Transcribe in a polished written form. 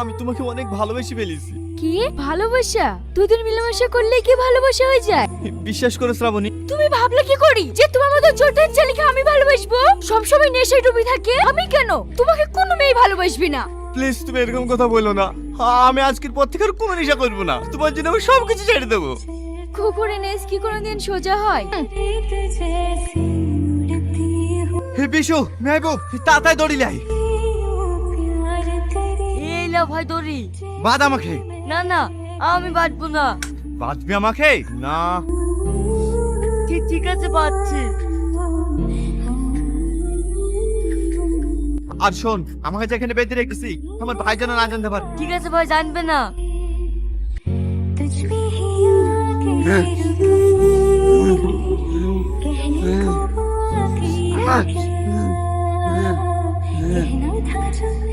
আমি তোমাকে অনেক ভালোবেসে ফেলেছি। কি ভালোবাসা? দুদিন মিলেমিশে করলে কি ভালোবাসা হয়ে যায়? বিশ্বাস করো শ্রাবণী, তুমি ভাবলে কি করি যে তোমার মতো ছোটের ছেলেকে আমি ভালোবাসবো? সবসময় নেশায় ডুবে থাকে। আমি কেন? তোমাকে কোনো মেয়ে ভালোবাসবি না। প্লিজ তুমি এরকম কথা বলো না। আমি আজকের পর থেকে আর কোনো নেশা করবো না। তোমার জন্য আমি সবকিছু ছেড়ে দেবো। কুকুরের নেশ কি কোনোদিন সোজা হয়? হে বিশু, মেহবুব, তাড়াতাড়ি দড়ি লাই। এই না ভাই দড়ি। বাঁধ আমাকে। না না, আমি বাঁধবো না। বাঁধবি আমাকে? না। ঠিক আছে, বাঁধছি। আর শোন, আমাকে যেখানে বেঁধে রেখেছি আমার ভাই যেন না জানতে পারে। ঠিক আছে ভাই, জানবে না। कहना था जो